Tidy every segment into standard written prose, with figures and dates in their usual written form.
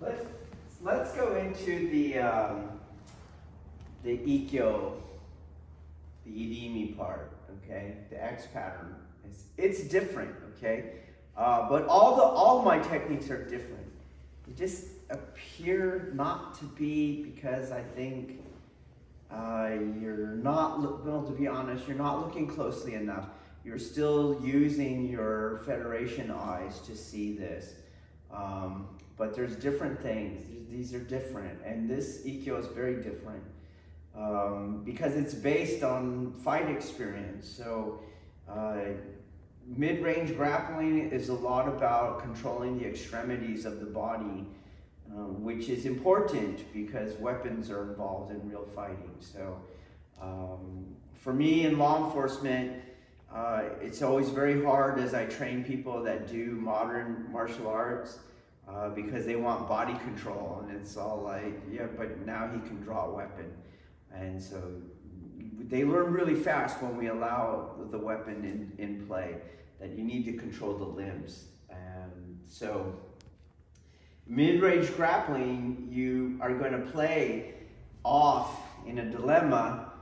Let's let's go into the Ikkyo, the Irimi part. Okay, the X pattern. It's different. Okay, but all my techniques are different. They just appear not to be because I think you're not. Well, to be honest, you're not looking closely enough. You're still using your Federation eyes to see this. But there's different things. These are different, and this Ikkyo is very different because it's based on fight experience. So mid-range grappling is a lot about controlling the extremities of the body, which is important because weapons are involved in real fighting. So for me in law enforcement, it's always very hard as I train people that do modern martial arts because they want body control, and it's all like, yeah, but now he can draw a weapon. And so they learn really fast when we allow the weapon in play, that you need to control the limbs. And so mid-range grappling, you are going to play off in a dilemma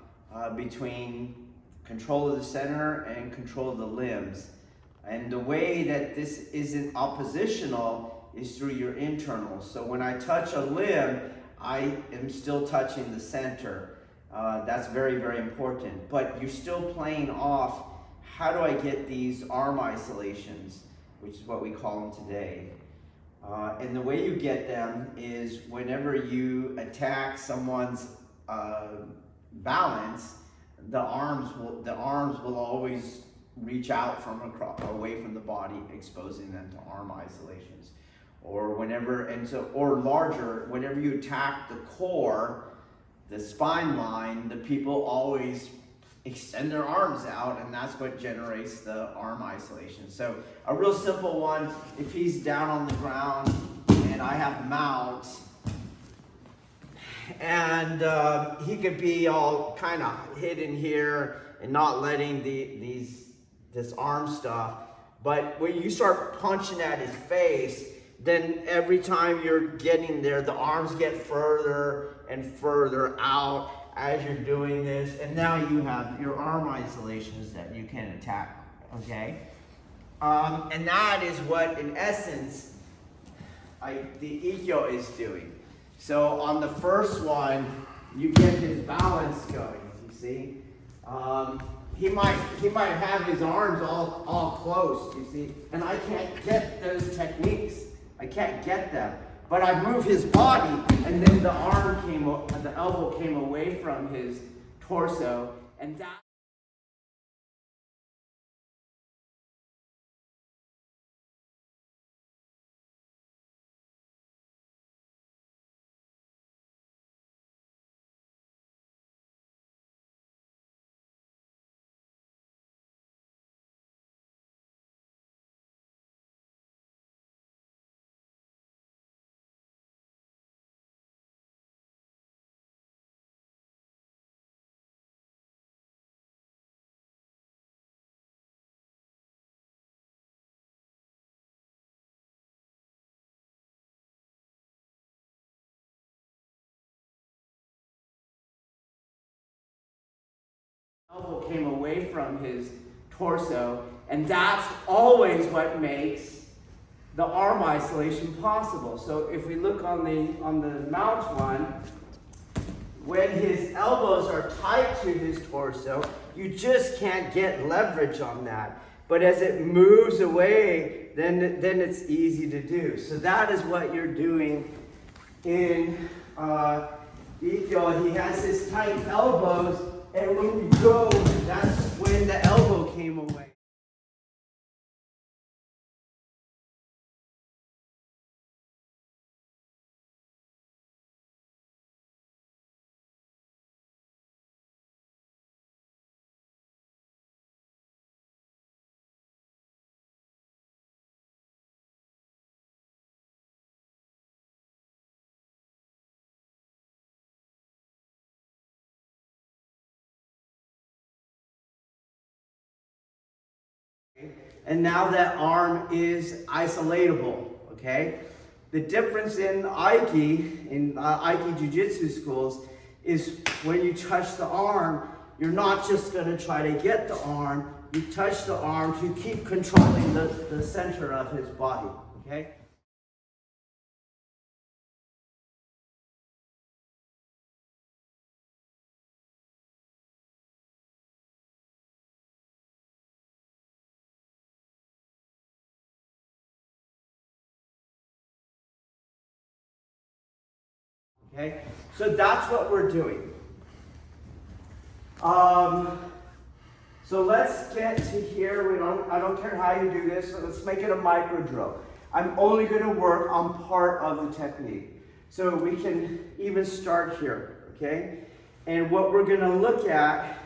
between control of the center and control of the limbs. And the way that this isn't oppositional is through your internals. So when I touch a limb, I am still touching the center. That's very, very important. But you're still playing off, how do I get these arm isolations, which is what we call them today. And the way you get them is whenever you attack someone's balance, the arms will always reach out from away from the body, exposing them to arm isolations. Or whenever you attack the core, the spine line, the people always extend their arms out, and that's what generates the arm isolation. So a real simple one, if he's down on the ground and I have mount, and he could be all kind of hidden here and not letting this arm stuff. But when you start punching at his face, then every time you're getting there, the arms get further and further out as you're doing this. And now you have your arm isolations that you can attack, okay? And that is what, in essence, the Ikkyo is doing. So on the first one, you get his balance going, you see? He might have his arms all close, you see? And I can't get those techniques. I can't get them. But I move his body, and then the elbow came away from his torso, and that elbow came away from his torso, and that's always what makes the arm isolation possible. So if we look on the mount one, when his elbows are tight to his torso, you just can't get leverage on that. But as it moves away, then it's easy to do. So that is what you're doing in Ikkyo. He has his tight elbows, and when you go, that's when the elbow came away. And now that arm is isolatable, okay? The difference in Aiki Jiu-jitsu schools is when you touch the arm, you're not just going to try to get the arm, you touch the arm to keep controlling the center of his body, okay? Okay, so that's what we're doing. So let's get to here. I don't care how you do this, so let's make it a micro drill. I'm only going to work on part of the technique. So we can even start here, okay? And what we're going to look at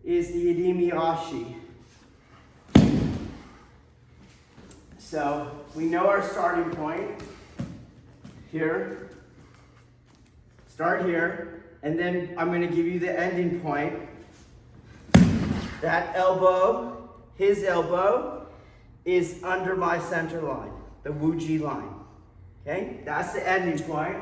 is the Idimi Ashi. So we know our starting point here. Start here, and then I'm going to give you the ending point. That elbow, his elbow, is under my center line, the Wuji line. Okay, that's the ending point.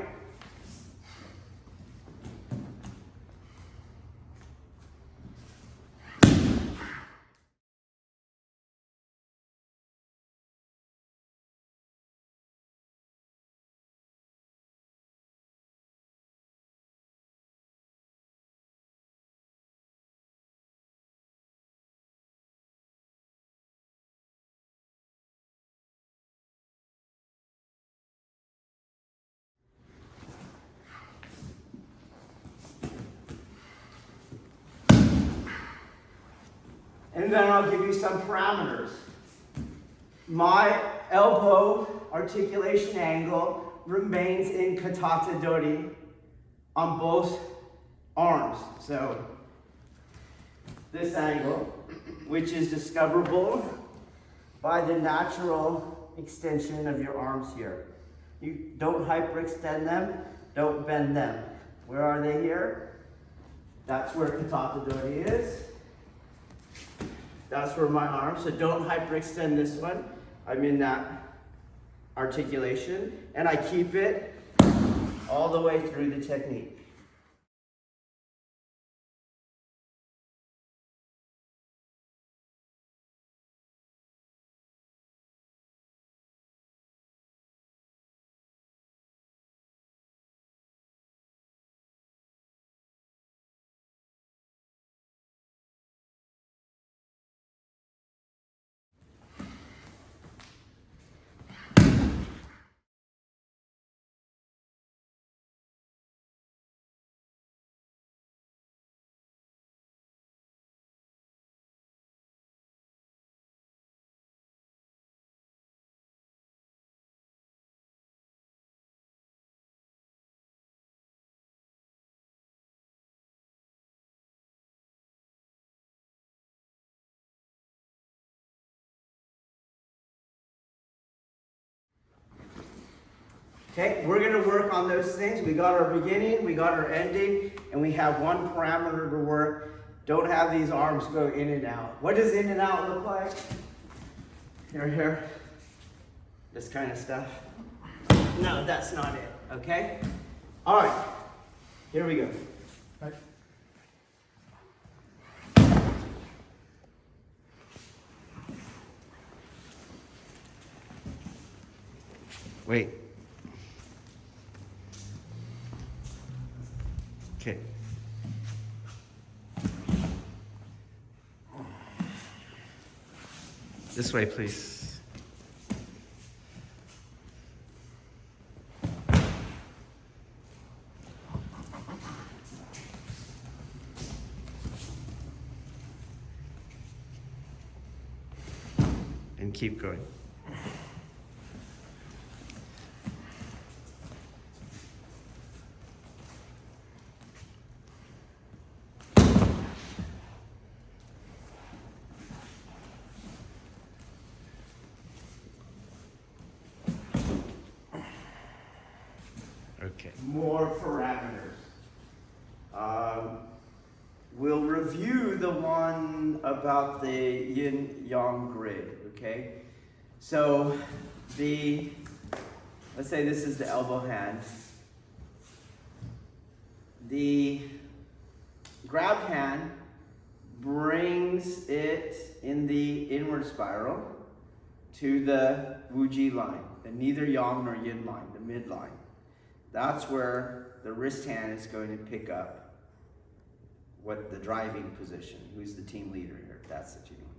And then I'll give you some parameters. My elbow articulation angle remains in Katata Dori on both arms. So this angle, which is discoverable by the natural extension of your arms here. You don't hyperextend them, don't bend them. Where are they here? That's where Katata Dori is. That's where my arm, so don't hyperextend this one. I'm in that articulation, and I keep it all the way through the technique. Okay, we're going to work on those things. We got our beginning, we got our ending, and we have one parameter to work. Don't have these arms go in and out. What does in and out look like? Here. This kind of stuff. No, that's not it, okay? All right, here we go. Right. Wait. Okay. This way, please. And keep going. Okay. More parameters. We'll review the one about the yin-yang grid, okay? So the let's say this is the elbow hand. The grabbed hand brings it in the inward spiral to the Wuji line, the neither yang nor yin line, the midline. That's where the wrist hand is going to pick up what the driving position. Who's the team leader here? That's the team leader.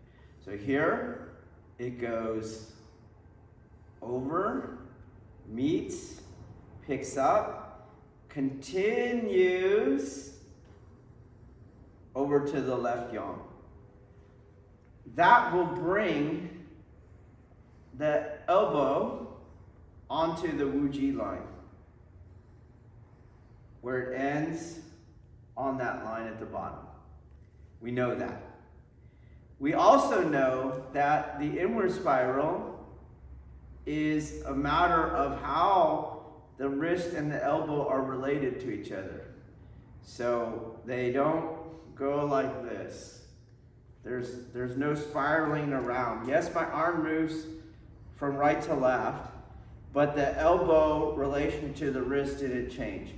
So here it goes over, meets, picks up, continues over to the left yang. That will bring the elbow onto the Wuji line, where it ends on that line at the bottom. We know that. We also know that the inward spiral is a matter of how the wrist and the elbow are related to each other. So they don't go like this. There's no spiraling around. Yes, my arm moves from right to left, but the elbow relation to the wrist didn't change.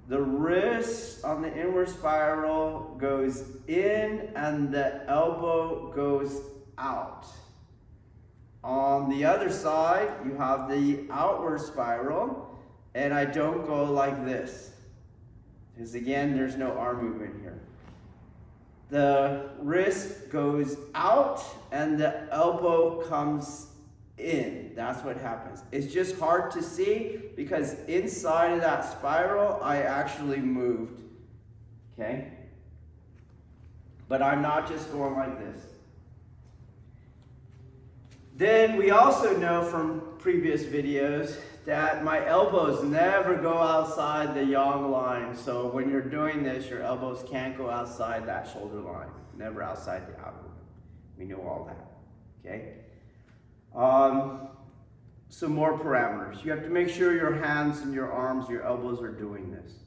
The wrist on the inward spiral goes in and the elbow goes out. On the other side, you have the outward spiral, and I don't go like this. Because again, there's no arm movement here. The wrist goes out and the elbow comes in. That's what happens. It's just hard to see because inside of that spiral, I actually moved. Okay? But I'm not just going like this. Then we also know from previous videos that my elbows never go outside the yang line. So when you're doing this, your elbows can't go outside that shoulder line. Never outside the outer one. We know all that. Okay? Some more parameters. You have to make sure your hands and your arms, your elbows are doing this.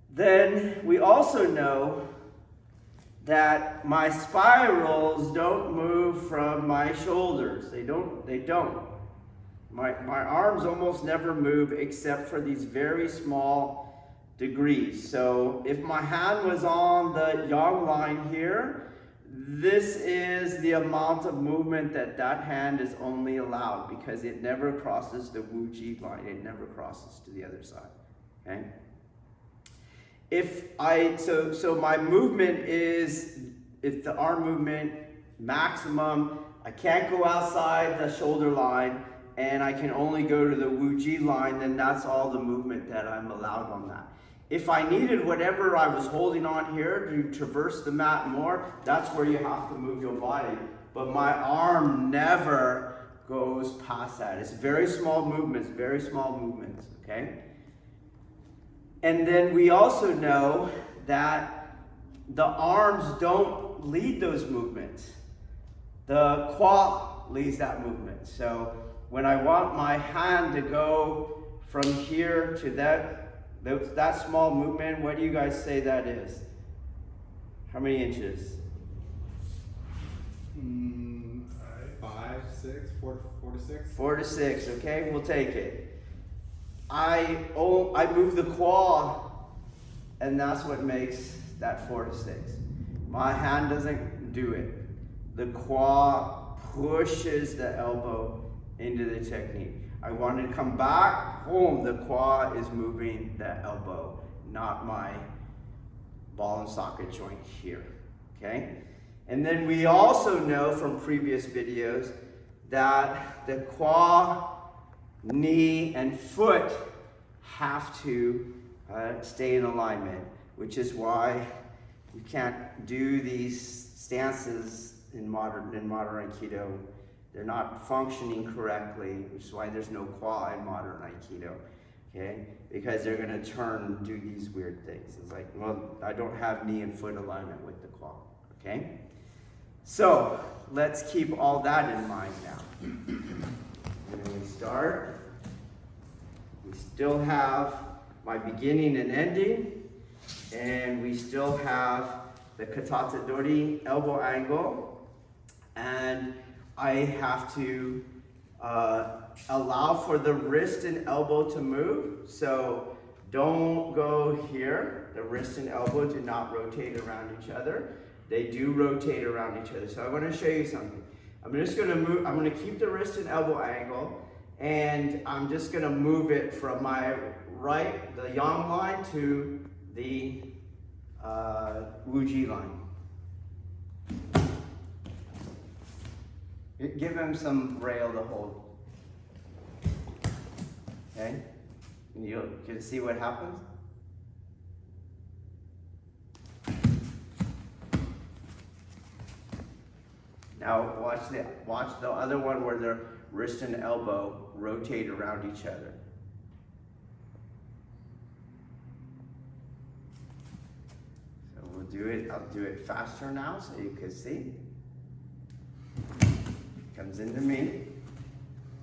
Then we also know that my spirals don't move from my shoulders. They don't. My arms almost never move except for these very small degrees. So if my hand was on the yang line here, this is the amount of movement that hand is only allowed because it never crosses the Wuji line. It never crosses to the other side. Okay? So my movement is, if the arm movement maximum, I can't go outside the shoulder line and I can only go to the Wuji line, then that's all the movement that I'm allowed on that. If I needed whatever I was holding on here to traverse the mat more, that's where you have to move your body. But my arm never goes past that. It's very small movements, okay? And then we also know that the arms don't lead those movements. The qua leads that movement. So when I want my hand to go from here to that small movement, what do you guys say that is? How many inches? 5, 6, 4 to 6. 4 to 6, okay, we'll take it. I move the qua, and that's what makes that 4 to 6. My hand doesn't do it. The qua pushes the elbow into the technique. I want to come back, boom, the qua is moving the elbow, not my ball and socket joint here, okay? And then we also know from previous videos that the qua, knee, and foot have to stay in alignment, which is why you can't do these stances in modern Aikido. They're not functioning correctly, which is why there's no qua in modern Aikido, okay? Because they're gonna turn and do these weird things. It's like, well, I don't have knee and foot alignment with the qua, okay? So, let's keep all that in mind now. When we start, we still have my beginning and ending, and we still have the katata dori elbow angle, and I have to allow for the wrist and elbow to move. So don't go here. The wrist and elbow do not rotate around each other. They do rotate around each other. So I want to show you something. I'm just going to move. I'm going to keep the wrist and elbow angle, and I'm just going to move it from my right, the yang line, to the Wuji line. Give him some rail to hold. Okay? And you can see what happens. Now watch the other one where the wrist and elbow rotate around each other. So we'll do it. I'll do it faster now so you can see. Comes into me,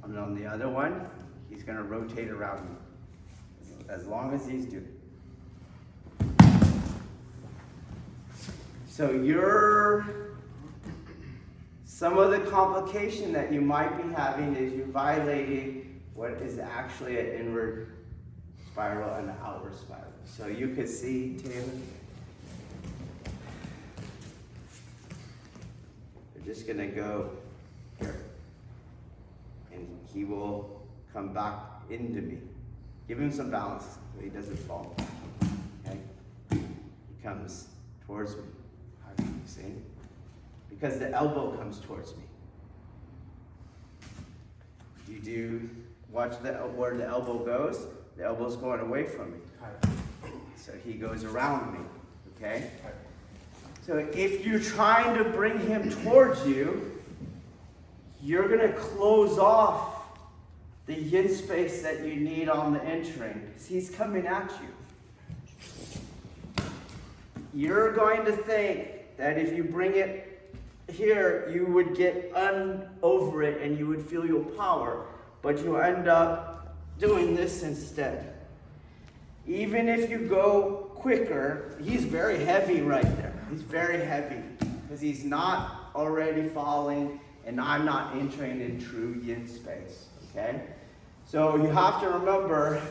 and on the other one, he's going to rotate around me, as long as he's doing. So some of the complication that you might be having is you violating what is actually an inward spiral and an outward spiral. So you could see, Taylor, we're just going to go here, and he will come back into me. Give him some balance so he doesn't fall. Okay? He comes towards me. How do you see? Because the elbow comes towards me. Watch where the elbow goes. The elbow's going away from me. So he goes around me. Okay? So if you're trying to bring him towards you, you're going to close off the yin space that you need on the entering, because he's coming at you. You're going to think that if you bring it here, you would get over it and you would feel your power, but you end up doing this instead. Even if you go quicker, he's very heavy right there. He's very heavy because he's not already falling, and I'm not entering in true yin space, okay? So you have to remember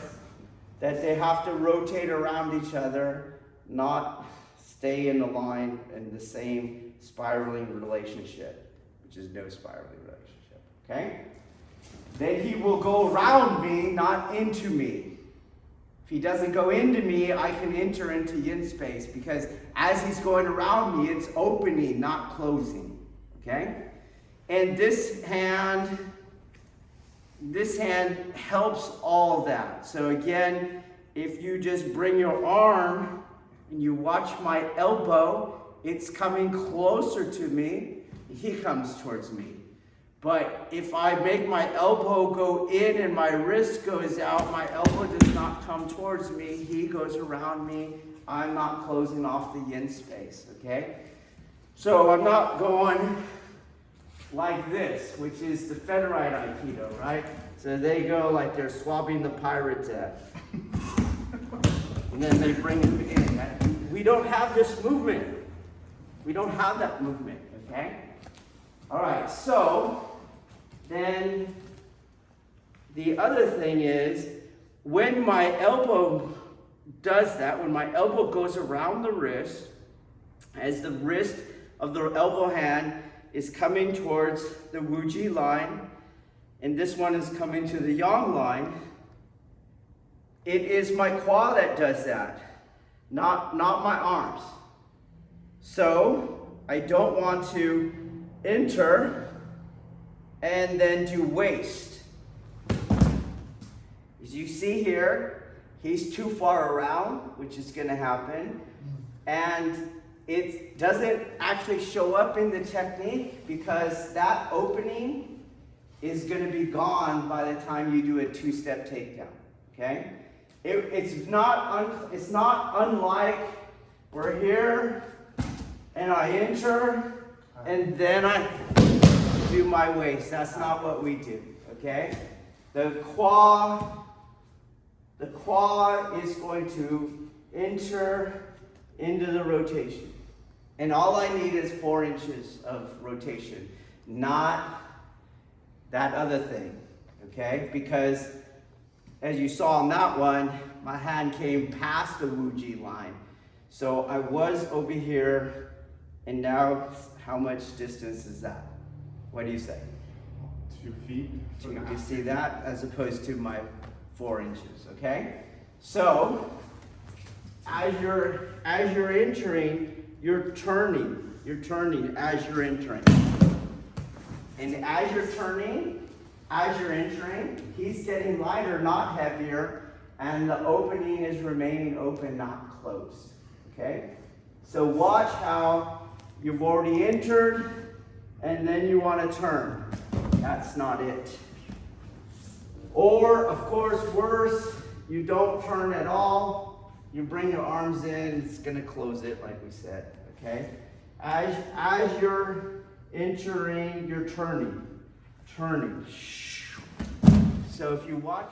that they have to rotate around each other, not stay in the line in the same spiraling relationship, which is no spiraling relationship, okay? Then he will go around me, not into me. If he doesn't go into me, I can enter into yin space, because as he's going around me, it's opening, not closing, okay? And this hand helps all that. So again, if you just bring your arm and you watch my elbow, it's coming closer to me, he comes towards me. But if I make my elbow go in and my wrist goes out, my elbow does not come towards me, he goes around me, I'm not closing off the yin space, okay? So I'm not going like this, which is the Federite Aikido, right? So they go like they're swabbing the pirate's head. And then they bring him in. We don't have this movement. We don't have that movement, okay? All right, so then the other thing is, when my elbow does that, when my elbow goes around the wrist, as the wrist of the elbow hand is coming towards the Wuji line, and this one is coming to the Yang line, it is my quad that does that, not my arms. So I don't want to enter and then do waist. As you see here, he's too far around, which is going to happen, and it doesn't actually show up in the technique because that opening is going to be gone by the time you do a two-step takedown, okay? It's not unlike we're here and I enter and then I do my waist. That's not what we do, okay? The quad is going to enter into the rotation. And all I need is 4 inches of rotation, not that other thing, okay? Because as you saw on that one, my hand came past the Wuji line. So I was over here, and now how much distance is that? What do you say? 2 feet. You see that as opposed to my 4 inches, okay? So as you're entering, you're turning as you're entering. And as you're turning, as you're entering, he's getting lighter, not heavier, and the opening is remaining open, not closed, okay? So watch how you've already entered, and then you want to turn. That's not it. Or, of course, worse, you don't turn at all. You bring your arms in, it's going to close it, like we said, okay? As you're entering, you're turning. So if you watch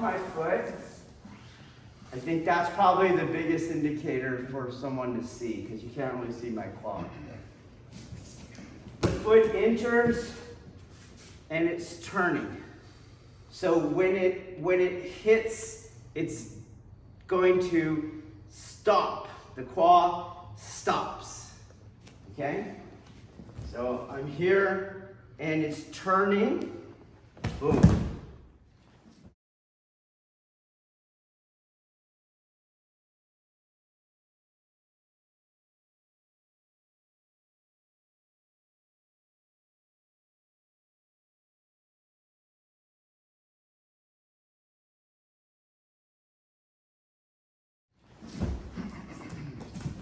my foot, I think that's probably the biggest indicator for someone to see, because you can't really see my claw. The foot enters and it's turning. So when it hits, it's going to stop. The claw stops. Okay? So I'm here and it's turning. Boom.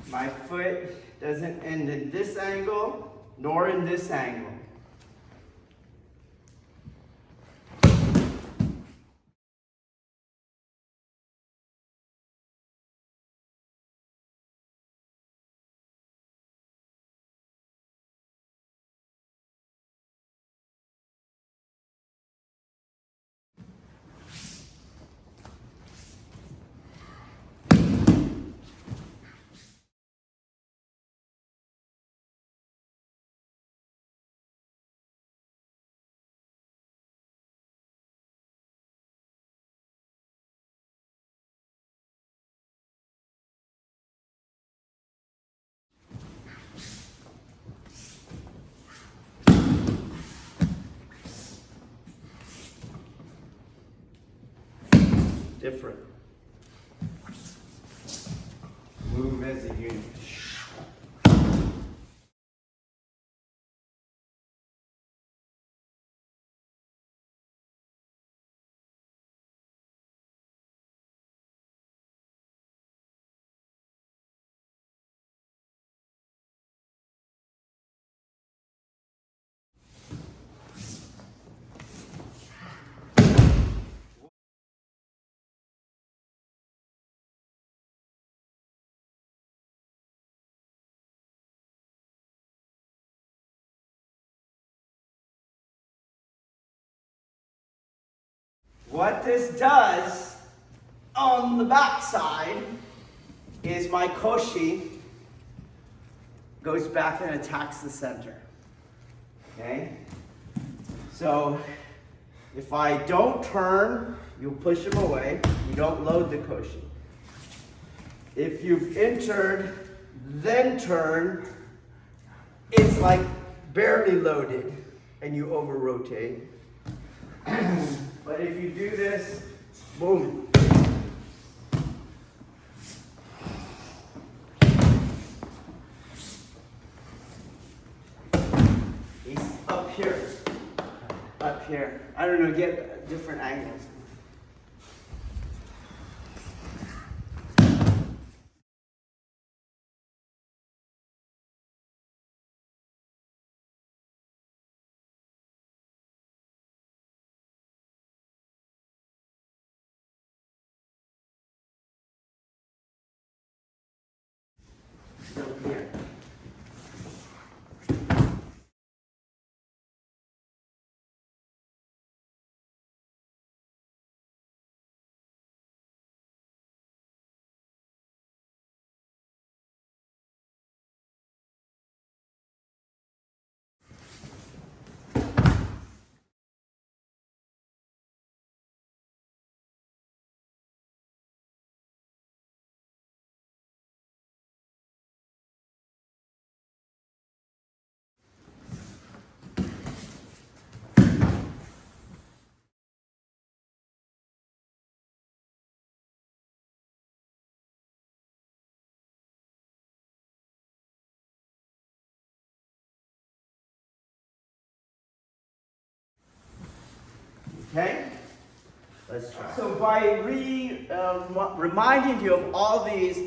My foot doesn't end in this angle, nor in this angle. Different. Move as a unit. What this does on the backside is my koshi goes back and attacks the center. Okay? So if I don't turn, you'll push him away. You don't load the koshi. If you've entered, then turn, it's like barely loaded and you over rotate. But if you do this, boom. He's up here. Up here. I don't know, get different angles. Still here. Okay? Let's try. So by reminding you of all these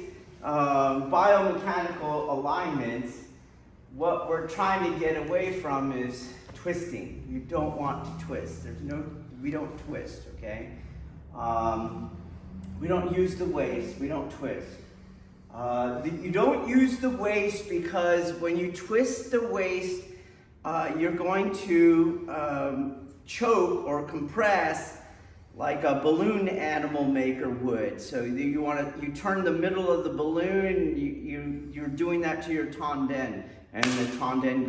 biomechanical alignments, what we're trying to get away from is twisting. You don't want to twist. We don't twist, okay? We don't use the waist, we don't twist. You don't use the waist because when you twist the waist, you're going to choke or compress like a balloon animal maker would. So you turn the middle of the balloon, you're doing that to your tanden, and the tanden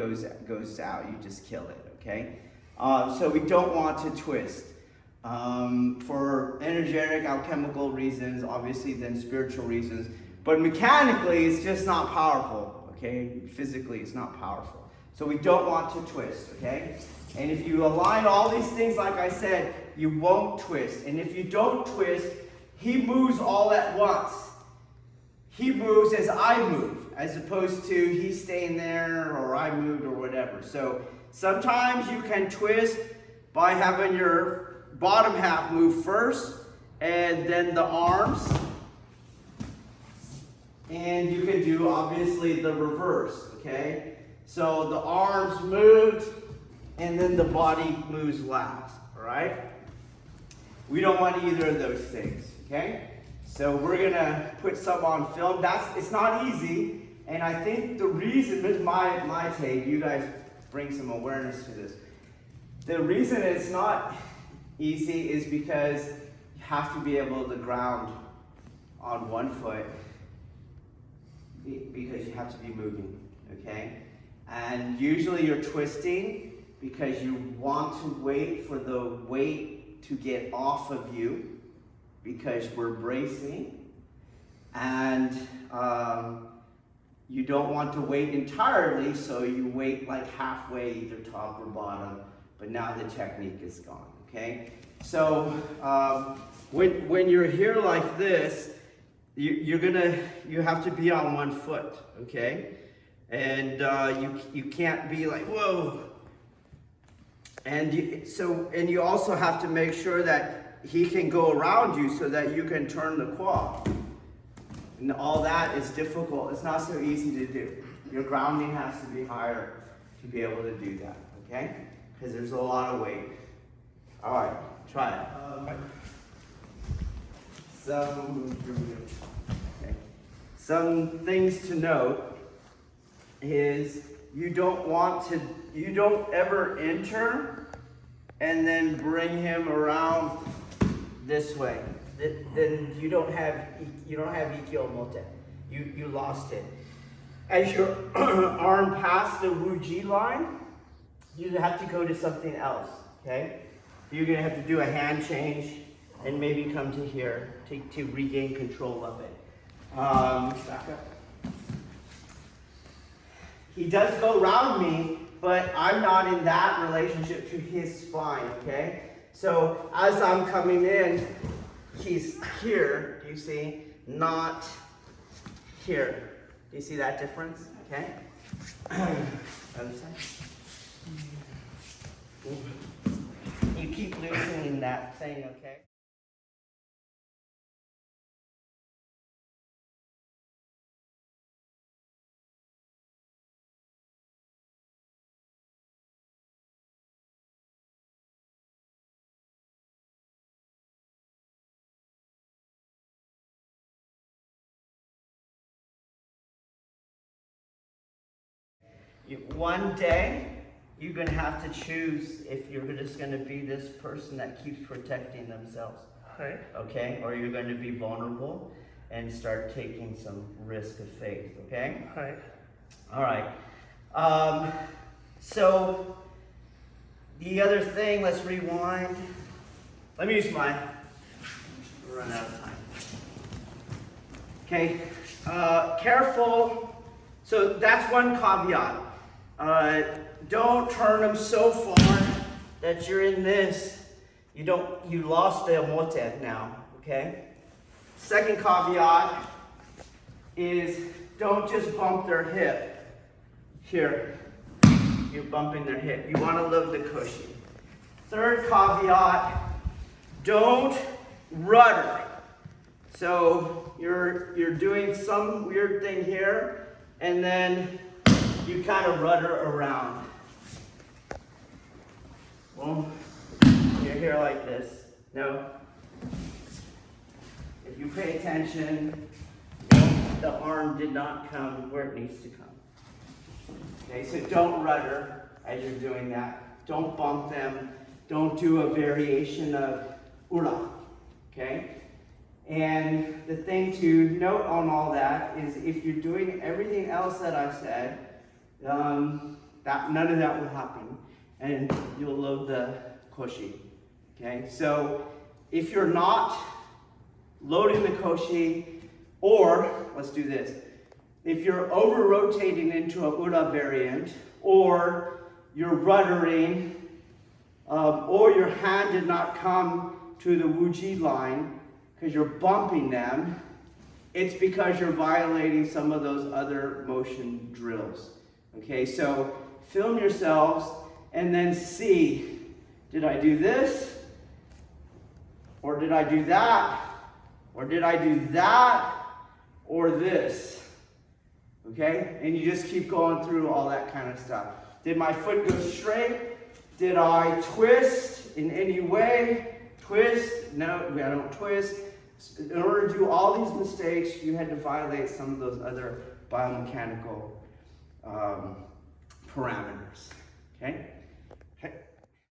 goes out. You just kill it, okay? So we don't want to twist. For energetic, alchemical reasons, obviously then spiritual reasons. But mechanically, it's just not powerful, okay? Physically, it's not powerful. So we don't want to twist, okay? And if you align all these things, like I said, you won't twist. And if you don't twist, he moves all at once. He moves as I move, as opposed to he's staying there or I moved or whatever. So sometimes you can twist by having your bottom half move first and then the arms. And you can do, obviously, the reverse, okay? So the arms moved, and then the body moves last, all right? We don't want either of those things, okay? So we're gonna put some on film. It's not easy, and I think the reason, this is my take, you guys bring some awareness to this. The reason it's not easy is because you have to be able to ground on one foot, because you have to be moving, okay? And usually you're twisting because you want to wait for the weight to get off of you because we're bracing, and you don't want to wait entirely, so you wait like halfway, either top or bottom, but now the technique is gone, okay? So when you're here like this, you have to be on one foot, okay? And you can't be like, whoa. And you also have to make sure that he can go around you so that you can turn the quad. And all that is difficult. It's not so easy to do. Your grounding has to be higher to be able to do that, okay? Because there's a lot of weight. All right, try it. Some things to note is you don't ever enter and then bring him around this way. Then you don't have Ikkyo Omote. You lost it. As your arm passed the Wuji line, you have to go to something else, okay? You're gonna have to do a hand change and maybe come to here to regain control of it. Back up. He does go around me, but I'm not in that relationship to his spine, okay? So as I'm coming in, he's here, do you see? Not here. Do you see that difference? Okay? Other side. You keep loosening that thing, okay? One day, you're going to have to choose if you're just going to be this person that keeps protecting themselves. Right. Okay? Or you're going to be vulnerable and start taking some risk of faith. Okay? Right. All right. So, the other thing, let's rewind. Let me use mine. We'll run out of time. Okay. Careful. So, that's one caveat. Don't turn them so far that you're in this. You lost the Omote now, okay? Second caveat is don't just bump their hip. Here, you're bumping their hip. You want to live the cushion. Third caveat don't rudder. So you're doing some weird thing here, and then you kind of rudder around. Well, you're here like this. No. If you pay attention, the arm did not come where it needs to come. Okay, so don't rudder as you're doing that. Don't bump them. Don't do a variation of ura. Okay? And the thing to note on all that is if you're doing everything else that I said, that none of that will happen. And you'll load the koshi. Okay? So if you're not loading the koshi, or let's do this. If you're over rotating into a ura variant, or you're ruddering, or your hand did not come to the wuji line because you're bumping them, it's because you're violating some of those other motion drills. Okay, so film yourselves and then see, did I do this? Or did I do that? Or did I do that? Or this? Okay, and you just keep going through all that kind of stuff. Did my foot go straight? Did I twist in any way? Twist? No, I don't twist. In order to do all these mistakes, you had to violate some of those other biomechanical parameters. Okay?